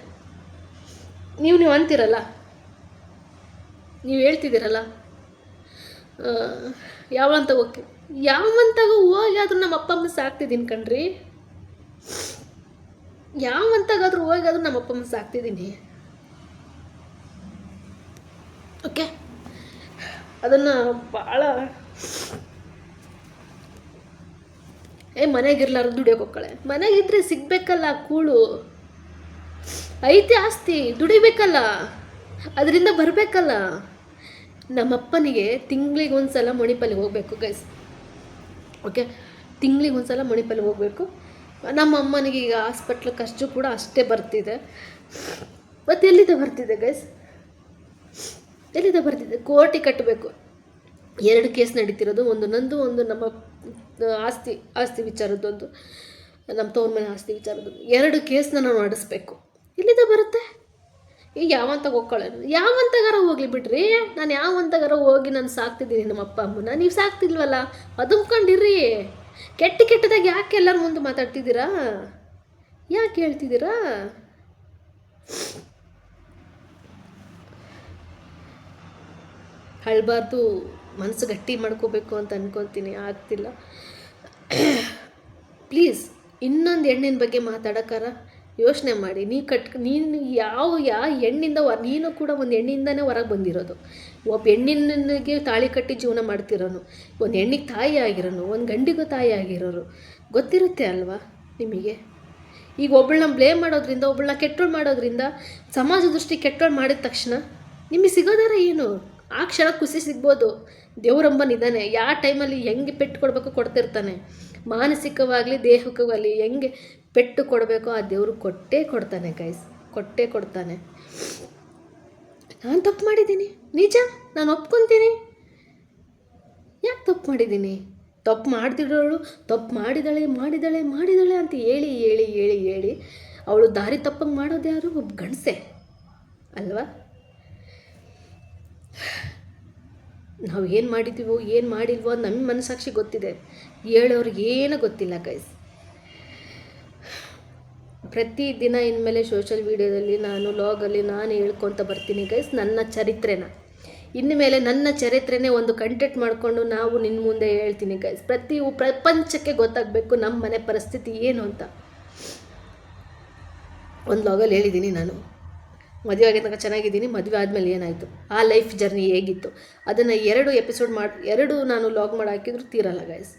ನೀವು ಅಂತೀರಲ್ಲ, ನೀವು ಹೇಳ್ತಿದ್ದೀರಲ್ಲ ಯಾವಂತಾಗ ಹೋಗಿ ಆದ್ರೂ ನಮ್ಮ ಅಪ್ಪ ಅಮ್ಮ ಸಾಕ್ತಿದ್ದೀನಿ ಕಣ್ರಿ. ಯಾವಂತಾಗಾದ್ರೂ ಹೋಗಿ ಆದ್ರೂ ನಮ್ಮ ಅಪ್ಪ ಅಮ್ಮ ಸಾಕ್ತಿದ್ದೀನಿ. ಓಕೆ, ಅದನ್ನು ಭಾಳ ಮನೆಗಿರ್ಲಾರ ದುಡಿಯೋಕೆ ಹೋಗ್ಕಳೆ. ಮನೆಗಿದ್ರೆ ಸಿಗಬೇಕಲ್ಲ ಕೂಳು, ಐತೆ ಆಸ್ತಿ, ದುಡಿಬೇಕಲ್ಲ, ಅದರಿಂದ ಬರಬೇಕಲ್ಲ. ನಮ್ಮಪ್ಪನಿಗೆ ತಿಂಗಳಿಗೆ ಒಂದು ಸಲ ಮಣಿಪಾಲಿಗೆ ಹೋಗಬೇಕು ಗೈಸ್. ಓಕೆ, ತಿಂಗಳಿಗೆ ಒಂದು ಸಲ ಮಣಿಪಾಲಿಗೆ ಹೋಗಬೇಕು. ನಮ್ಮ ಅಮ್ಮನಿಗೆ ಈಗ ಹಾಸ್ಪಿಟ್ಲ್ ಖರ್ಚು ಕೂಡ ಅಷ್ಟೇ ಬರ್ತಿದೆ. ಮತ್ತು ಎಲ್ಲಿಂದ ಬರ್ತಿದೆ ಗೈಸ್, ಎಲ್ಲಿಂದ ಬರ್ತಿದೆ? ಕೋಟಿ ಕಟ್ಟಬೇಕು. 2 ಕೇಸ್ ನಡೀತಿರೋದು, ಒಂದು ನಂದು, ಒಂದು ನಮ್ಮ ಆಸ್ತಿ ವಿಚಾರದ್ದೊಂದು, ನಮ್ಮ ತವ್ರ ಮನೆ ಆಸ್ತಿ ವಿಚಾರದ್ದೊಂದು. 2 ಕೇಸ್ನ ನಾವು ನಡೆಸ್ಬೇಕು. ಎಲ್ಲಿಂದ ಬರುತ್ತೆ? ಈಗ ಯಾವಂತಗಾರ ಹೋಗ್ಲಿ ಬಿಡ್ರಿ. ನಾನು ಯಾವಂತಗಾರ ಹೋಗಿ ನಾನು ಸಾಕ್ತಿದ್ದೀನಿ ನಮ್ಮ ಅಪ್ಪ ಅಮ್ಮನ, ನೀವು ಸಾಕ್ತಿಲ್ವಲ್ಲ, ಅದುಮ್ಕೊಂಡಿರ್ರಿ. ಕೆಟ್ಟದಾಗ ಯಾಕೆ ಎಲ್ಲರ ಮುಂದೆ ಮಾತಾಡ್ತಿದ್ದೀರಾ? ಯಾಕೆ ಹೇಳ್ತಿದ್ದೀರಾ? ಅಳಬಾರ್ದು, ಮನಸ್ಸು ಗಟ್ಟಿ ಮಾಡ್ಕೋಬೇಕು ಅಂತ ಅಂದ್ಕೊತೀನಿ, ಆಗ್ತಿಲ್ಲ. ಪ್ಲೀಸ್, ಇನ್ನೊಂದು ಹೆಣ್ಣಿನ ಬಗ್ಗೆ ಮಾತಾಡೋಕ್ಕಾರ ಯೋಚನೆ ಮಾಡಿ. ನೀನು ಯಾವ ಹೆಣ್ಣಿಂದ ನೀನು ಕೂಡ ಒಂದು ಹೆಣ್ಣಿಂದನೇ ಹೊರಗೆ ಬಂದಿರೋದು. ಒಬ್ಬ ಹೆಣ್ಣಿನಿಗೆ ತಾಳಿ ಕಟ್ಟಿ ಜೀವನ ಮಾಡ್ತಿರೋನು, ಒಂದು ಹೆಣ್ಣಿಗೆ ತಾಯಿ ಆಗಿರೋನು, ಒಂದು ಗಂಡಿಗೂ ತಾಯಿ ಆಗಿರೋರು ಗೊತ್ತಿರುತ್ತೆ ಅಲ್ವಾ ನಿಮಗೆ? ಈಗ ಒಬ್ಬಳನ್ನ ಬ್ಲೇಮ್ ಮಾಡೋದ್ರಿಂದ, ಒಬ್ಬಳನ್ನ ಕೆಟ್ಟೋಳು ಮಾಡೋದ್ರಿಂದ, ಸಮಾಜ ದೃಷ್ಟಿ ಕೆಟ್ಟೋಳು ಮಾಡಿದ ತಕ್ಷಣ ನಿಮಗೆ ಸಿಗೋದಾರ ಏನು? ಆ ಕ್ಷಣ ಖುಷಿ ಸಿಗ್ಬೋದು. ದೇವರಂಬನಿದ್ದಾನೆ, ಯಾವ ಟೈಮಲ್ಲಿ ಹೆಂಗೆ ಪೆಟ್ಟು ಕೊಡಬೇಕು ಕೊಡ್ತಿರ್ತಾನೆ. ಮಾನಸಿಕವಾಗಲಿ ದೇಹಿಕವಾಗಲಿ ಹೆಂಗೆ ಪೆಟ್ಟು ಕೊಡಬೇಕೋ ಆ ದೇವರು ಕೊಡ್ತಾನೆ ಗೈಸ್, ಕೊಡ್ತಾನೆ. ನಾನು ತಪ್ಪು ಮಾಡಿದ್ದೀನಿ, ನಿಜ, ನಾನು ಒಪ್ಕೊತೀನಿ. ಯಾಕೆ ತಪ್ಪು ಮಾಡಿದ್ದೀನಿ? ತಪ್ಪು ಮಾಡ್ತಿರೋಳು ತಪ್ಪು ಮಾಡಿದಾಳೆ ಅಂತ ಹೇಳಿ ಅವಳು ದಾರಿ ತಪ್ಪಂಗೆ ಮಾಡೋದು ಯಾರು? ಒಬ್ಬ ಗಂಡಸೆ ಅಲ್ವಾ? ನಾವು ಏನು ಮಾಡಿದ್ದೀವೋ ಏನು ಮಾಡಿಲ್ವೋ ನಮ್ಮ ಮನಸ್ಸಾಕ್ಷಿ ಗೊತ್ತಿದೆ, ಹೇಳೋರಿಗೆ ಏನೂ ಗೊತ್ತಿಲ್ಲ ಗೈಸ್. ಪ್ರತಿದಿನ ಇನ್ಮೇಲೆ ಸೋಷಲ್ ಮೀಡಿಯಾದಲ್ಲಿ ನಾನು ಲಾಗಲ್ಲಿ ನಾನು ಹೇಳ್ಕೊತ ಬರ್ತೀನಿ ಗೈಸ್ ನನ್ನ ಚರಿತ್ರೆನ. ಇನ್ಮೇಲೆ ನನ್ನ ಚರಿತ್ರೆನೇ ಒಂದು ಕಂಟೆಂಟ್ ಮಾಡಿಕೊಂಡು ನಾವು ನಿನ್ನ ಮುಂದೆ ಹೇಳ್ತೀನಿ ಗೈಸ್. ಪ್ರಪಂಚಕ್ಕೆ ಗೊತ್ತಾಗಬೇಕು ನಮ್ಮ ಮನೆ ಪರಿಸ್ಥಿತಿ ಏನು ಅಂತ. ಒಂದು ಲಾಗಲ್ಲಿ ಹೇಳಿದ್ದೀನಿ, ನಾನು ಮದುವೆ ಆಗಿ ತನಕ ಚೆನ್ನಾಗಿದ್ದೀನಿ, ಮದುವೆ ಆದಮೇಲೆ ಏನಾಯಿತು, ಆ ಲೈಫ್ ಜರ್ನಿ ಹೇಗಿತ್ತು, ಅದನ್ನು 2 ಎಪಿಸೋಡ್ ನಾನು ಲಾಗ್ ಮಾಡಿ ಹಾಕಿದ್ರು ತೀರಲ್ಲ ಗೈಸ್.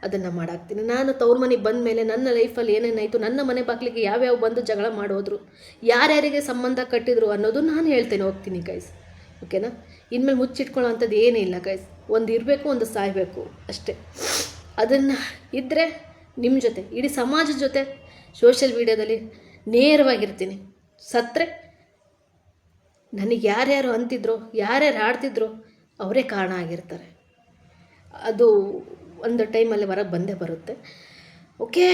ಅದನ್ನು ಮಾಡಾಕ್ತೀನಿ. ನಾನು ತವ್ರ ಮನೆಗೆ ಬಂದ ಮೇಲೆ ನನ್ನ ಲೈಫಲ್ಲಿ ಏನೇನಾಯಿತು, ನನ್ನ ಮನೆ ಬಾಗಿಲಿಗೆ ಯಾವ್ಯಾವ ಬಂದು ಜಗಳ ಮಾಡೋದ್ರು, ಯಾರ್ಯಾರಿಗೆ ಸಂಬಂಧ ಕಟ್ಟಿದ್ರು ಅನ್ನೋದು ನಾನು ಹೇಳ್ತೇನೆ ಹೋಗ್ತೀನಿ ಗೈಸ್. ಓಕೆನಾ? ಇನ್ಮೇಲೆ ಮುಚ್ಚಿಟ್ಕೊಳ್ಳೋ ಅಂಥದ್ದು ಏನೂ ಇಲ್ಲ ಗೈಸ್. ಒಂದು ಇರಬೇಕು, ಒಂದು ಸಾಯಬೇಕು ಅಷ್ಟೇ. ಅದನ್ನು ಇದ್ದರೆ ನಿಮ್ಮ ಜೊತೆ, ಇಡೀ ಸಮಾಜದ ಜೊತೆ ಸೋಷಲ್ ಮೀಡಿಯಾದಲ್ಲಿ ನೇರವಾಗಿರ್ತೀನಿ. ಸತ್ತರೆ ನನಗೆ ಯಾರ್ಯಾರು ಅಂತಿದ್ರು, ಯಾರ್ಯಾರು ಆಡ್ತಿದ್ರು ಅವರೇ ಕಾರಣ ಆಗಿರ್ತಾರೆ. ಅದು ಒಂದು ಟೈಮಲ್ಲಿ ಹೊರಗೆ ಬಂದೇ ಬರುತ್ತೆ. ಓಕೆ,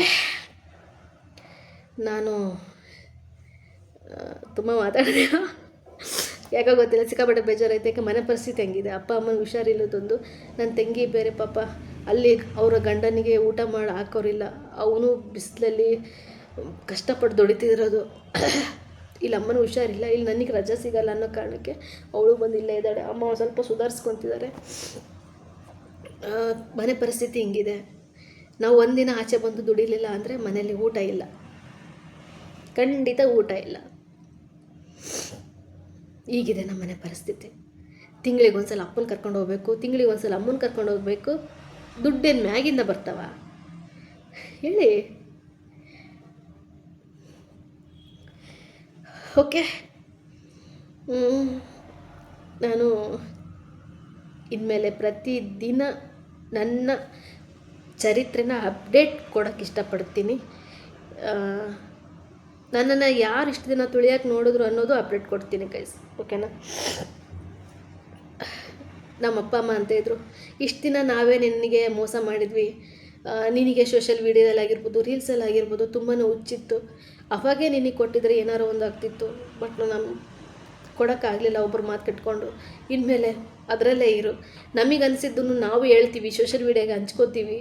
ನಾನು ತುಂಬ ಮಾತಾಡಿದೆ, ಯಾಕೋ ಗೊತ್ತಿಲ್ಲ, ಸಿಕ್ಕಾಪಟ್ಟೆ ಬೇಜಾರೈತೆ. ಯಾಕೆ ಮನೆ ಪರಿಸ್ಥಿತಿ ಹೆಂಗಿದೆ, ಅಪ್ಪ ಅಮ್ಮನ ಹುಷಾರಿಲ್ಲದೊಂದು, ನನ್ನ ತಂಗಿ ಬೇರೆ ಪಾಪ ಅಲ್ಲಿ ಅವರ ಗಂಡನಿಗೆ ಊಟ ಮಾಡಿ ಹಾಕೋರಿಲ್ಲ, ಅವನು ಬಿಸಿಲಲ್ಲಿ ಕಷ್ಟಪಟ್ಟು ದುಡಿತಿರೋದು, ಇಲ್ಲಿ ಅಮ್ಮನ ಹುಷಾರಿಲ್ಲ, ಇಲ್ಲಿ ನನಗೆ ರಜೆ ಸಿಗಲ್ಲ ಅನ್ನೋ ಕಾರಣಕ್ಕೆ ಅವಳು ಬಂದು ಇಲ್ಲೇ ಇದ್ದಾಳೆ. ಅಮ್ಮ ಸ್ವಲ್ಪ ಸುಧಾರಿಸ್ಕೊತಿದ್ದಾರೆ. ಮನೆ ಪರಿಸ್ಥಿತಿ ಹಿಂಗಿದೆ. ನಾವು ಒಂದಿನ ಆಚೆ ಬಂದು ದುಡಿಲಿಲ್ಲ ಅಂದರೆ ಮನೇಲಿ ಊಟ ಇಲ್ಲ, ಖಂಡಿತ ಊಟ ಇಲ್ಲ. ಹೀಗಿದೆ ನಮ್ಮ ಮನೆ ಪರಿಸ್ಥಿತಿ. ತಿಂಗಳಿಗೆ ಒಂದ್ಸಲ ಅಪ್ಪನ ಕರ್ಕೊಂಡು ಹೋಗ್ಬೇಕು, ತಿಂಗಳಿಗೆ ಒಂದ್ಸಲ ಅಮ್ಮನ ಕರ್ಕೊಂಡು ಹೋಗ್ಬೇಕು. ದುಡ್ಡೇನು ಮ್ಯಾಗಿಂದ ಬರ್ತಾವ ಹೇಳಿ? ಓಕೆ, ನಾನು ಇನ್ಮೇಲೆ ಪ್ರತಿದಿನ ನನ್ನ ಚರಿತ್ರೆನ ಅಪ್ಡೇಟ್ ಕೊಡೋಕ್ಕೆ ಇಷ್ಟಪಡ್ತೀನಿ. ನನ್ನನ್ನು ಯಾರು ಇಷ್ಟು ದಿನ ತುಳಿಯೋಕೆ ನೋಡಿದ್ರು ಅನ್ನೋದು ಅಪ್ಡೇಟ್ ಕೊಡ್ತೀನಿ ಗೈಸ್, ಓಕೆನಾ? ನಮ್ಮ ಅಪ್ಪ ಅಮ್ಮ ಅಂತ ಇದ್ರು, ಇಷ್ಟು ದಿನ ನಾವೇ ನಿನಗೆ ಮೋಸ ಮಾಡಿದ್ವಿ, ನಿನಗೆ ಸೋಷಿಯಲ್ ಮೀಡಿಯಾದಲ್ಲಾಗಿರ್ಬೋದು, ರೀಲ್ಸಲ್ಲಾಗಿರ್ಬೋದು ತುಂಬಾ ಹುಚ್ಚಿತ್ತು, ಅವಾಗೇ ನಿನಗೆ ಕೊಟ್ಟಿದ್ರೆ ಏನಾರು ಒಂದು ಆಗ್ತಿತ್ತು. ಬಟ್ ನಾನು ಕೊಡೋಕ್ಕಾಗಲಿಲ್ಲ, ಒಬ್ಬರು ಮಾತು ಕಟ್ಕೊಂಡು. ಇನ್ಮೇಲೆ ಅದರಲ್ಲೇ ಇರು. ನಮಗೆ ಅನಿಸಿದ್ದನ್ನು ನಾವು ಹೇಳ್ತೀವಿ, ಸೋಷಿಯಲ್ ಮೀಡಿಯಾಗೆ ಹಂಚ್ಕೋತೀವಿ,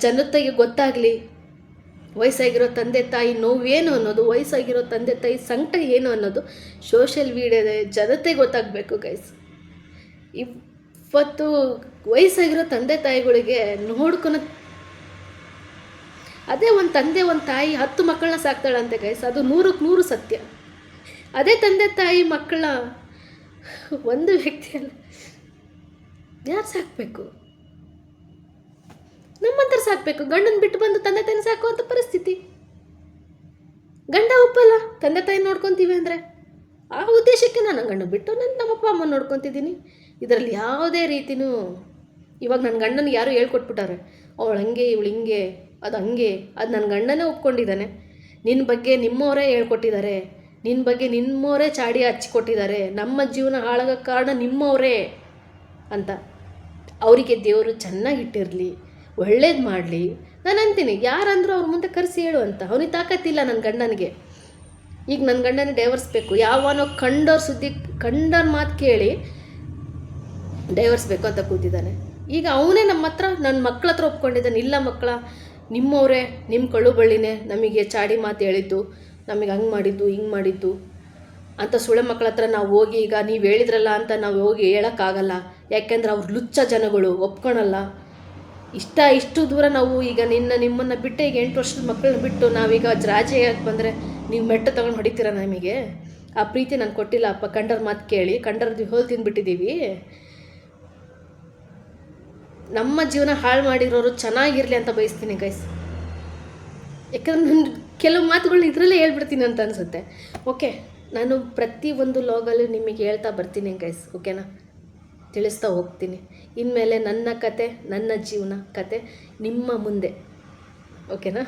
ಜನತೆಗೆ ಗೊತ್ತಾಗಲಿ ವಯಸ್ಸಾಗಿರೋ ತಂದೆ ತಾಯಿ ನೋವೇನು ಅನ್ನೋದು, ವಯಸ್ಸಾಗಿರೋ ತಂದೆ ತಾಯಿ ಸಂಕಟ ಏನು ಅನ್ನೋದು ಸೋಷಿಯಲ್ ಮೀಡಿಯಾದ ಜನತೆಗೆ ಗೊತ್ತಾಗಬೇಕು ಗೈಸ್. ಇವತ್ತು ವಯಸ್ಸಾಗಿರೋ ತಂದೆ ತಾಯಿಗಳಿಗೆ ನೋಡ್ಕೊಳ, ಅದೇ ಒಂದು ತಂದೆ ಒಂದು ತಾಯಿ 10 ಮಕ್ಕಳನ್ನ ಸಾಕ್ತಾಳಂತೆ ಗೈಸ್, ಅದು 100ಕ್ಕೆ 100 ಸತ್ಯ. ಅದೇ ತಂದೆ ತಾಯಿ ಮಕ್ಕಳ ಒಂದು ವ್ಯಕ್ತಿಯಲ್ಲ, ಯಾರು ಸಾಕಬೇಕು? ನಮ್ಮಂತರ ಸಾಕಬೇಕು. ಗಂಡನ ಬಿಟ್ಟು ಬಂದು ತಂದೆ ತಾಯಿನ ಸಾಕುವಂಥ ಪರಿಸ್ಥಿತಿ. ಗಂಡ ಒಪ್ಪಲ್ಲ, ತಂದೆ ತಾಯಿ ನೋಡ್ಕೊತೀವಿ ಅಂದರೆ ಆ ಉದ್ದೇಶಕ್ಕೆ ನಾನು ಗಂಡ ಬಿಟ್ಟು ನಮ್ಮಪ್ಪ ಅಮ್ಮ ನೋಡ್ಕೊತಿದ್ದೀನಿ. ಇದರಲ್ಲಿ ಯಾವುದೇ ರೀತಿಯೂ ಇವಾಗ ನನ್ನ ಗಂಡನಿಗೆ ಯಾರು ಹೇಳ್ಕೊಟ್ಬಿಟ್ಟಾರೆ, ಅವಳು ಹಂಗೆ ಇವಳು ಹಿಂಗೆ, ಅದು ಹಂಗೆ, ಅದು ನನ್ನ ಗಂಡನೇ ಒಪ್ಕೊಂಡಿದ್ದಾನೆ. ನಿನ್ನ ಬಗ್ಗೆ ನಿಮ್ಮವರೇ ಹೇಳ್ಕೊಟ್ಟಿದ್ದಾರೆ, ನಿನ್ನ ಬಗ್ಗೆ ನಿಮ್ಮವರೇ ಚಾಡಿ ಹಚ್ಚಿಕೊಟ್ಟಿದ್ದಾರೆ, ನಮ್ಮ ಜೀವನ ಹಾಳಾಗೋ ಕಾರಣ ನಿಮ್ಮವರೇ ಅಂತ. ಅವರಿಗೆ ದೇವರು ಚೆನ್ನಾಗಿಟ್ಟಿರಲಿ, ಒಳ್ಳೇದು ಮಾಡಲಿ. ನಾನು ಅಂತೀನಿ, ಯಾರಂದರೂ ಅವ್ರ ಮುಂದೆ ಕರೆಸಿ ಹೇಳು ಅಂತ. ಅವನಿಗೆ ತಾಕತ್ತಿಲ್ಲ ನನ್ನ ಗಂಡನಿಗೆ. ಈಗ ನನ್ನ ಗಂಡನೇ ಡೈವರ್ಸ್ ಬೇಕು, ಯಾವನೋ ಕಂಡೋರ ಮಾತು ಕೇಳಿ ಡೈವರ್ಸ್ ಬೇಕು ಅಂತ ಕೂತಿದ್ದಾನೆ. ಈಗ ಅವನೇ ನಮ್ಮ ಹತ್ರ, ನನ್ನ ಮಕ್ಕಳ ಹತ್ರ ಒಪ್ಕೊಂಡಿದ್ದಾನೆ, ಇಲ್ಲ ಮಕ್ಕಳ ನಿಮ್ಮವರೇ, ನಿಮ್ಮ ಕಳ್ಳು ಬಳ್ಳಿನೇ ನಮಗೆ ಚಾಡಿ ಮಾತು ಹೇಳಿದ್ದು, ನಮಗೆ ಹಂಗೆ ಮಾಡಿದ್ದು ಹಿಂಗೆ ಮಾಡಿದ್ದು ಅಂತ ಸುಳ್ಳೆ ಮಕ್ಕಳ ಹತ್ರ ನಾವು ಹೋಗಿ, ಈಗ ನೀವು ಹೇಳಿದ್ರಲ್ಲ ಅಂತ ನಾವು ಹೋಗಿ ಹೇಳೋಕ್ಕಾಗಲ್ಲ. ಯಾಕೆಂದ್ರೆ ಅವ್ರು ಲುಚ್ಚ ಜನಗಳು, ಒಪ್ಕೊಳಲ್ಲ. ಇಷ್ಟು ದೂರ ನಾವು ಈಗ ನಿಮ್ಮನ್ನು ಬಿಟ್ಟು ಈಗ 8 ವರ್ಷದ ಮಕ್ಕಳನ್ನ ಬಿಟ್ಟು ನಾವೀಗ ರಾಜೆಯಾಗಿ ಬಂದರೆ ನೀವು ಮೆಟ್ಟ ತೊಗೊಂಡು ಹೊಡಿತೀರ ನಮಗೆ? ಆ ಪ್ರೀತಿ ನಾನು ಕೊಟ್ಟಿಲ್ಲ ಅಪ್ಪ, ಕಂಡರ ಮಾತು ಕೇಳಿ ಕಂಡರದ್ದು ಹೋಲ್ ತಿಂದುಬಿಟ್ಟಿದ್ದೀವಿ. ನಮ್ಮ ಜೀವನ ಹಾಳು ಮಾಡಿರೋರು ಚೆನ್ನಾಗಿರಲಿ ಅಂತ ಬಯಸ್ತೀನಿ ಗೈಸ್. ಯಾಕಂದ್ರೆ ನಾನು ಕೆಲವು ಮಾತುಗಳನ್ನ ಇದರಲ್ಲೇ ಹೇಳ್ಬಿಡ್ತೀನಿ ಅಂತ ಅನಿಸುತ್ತೆ. ಓಕೆ, ನಾನು ಪ್ರತಿಯೊಂದು ಲಾಗಲ್ಲೂ ನಿಮಗೆ ಹೇಳ್ತಾ ಬರ್ತೀನಿ ಗೈಸ್, ಓಕೆನಾ? ತಿಳಿಸ್ತಾ ಹೋಗ್ತೀನಿ. ಇನ್ಮೇಲೆ ನನ್ನ ಕತೆ, ನನ್ನ ಜೀವನ ಕತೆ ನಿಮ್ಮ ಮುಂದೆ, ಓಕೆನಾ?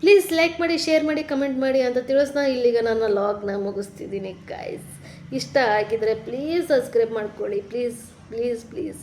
ಪ್ಲೀಸ್ ಲೈಕ್ ಮಾಡಿ, ಶೇರ್ ಮಾಡಿ, ಕಮೆಂಟ್ ಮಾಡಿ ಅಂತ ತಿಳಿಸ್ತಾ ಇಲ್ಲಿಗ ನನ್ನ ಲಾಗ್ನ ಮುಗಿಸ್ತಿದ್ದೀನಿ ಗೈಸ್. ಇಷ್ಟ ಆಗಿದ್ರೆ ಪ್ಲೀಸ್ ಸಬ್ಸ್ಕ್ರೈಬ್ ಮಾಡ್ಕೊಳ್ಳಿ, ಪ್ಲೀಸ್ ಪ್ಲೀಸ್ ಪ್ಲೀಸ್.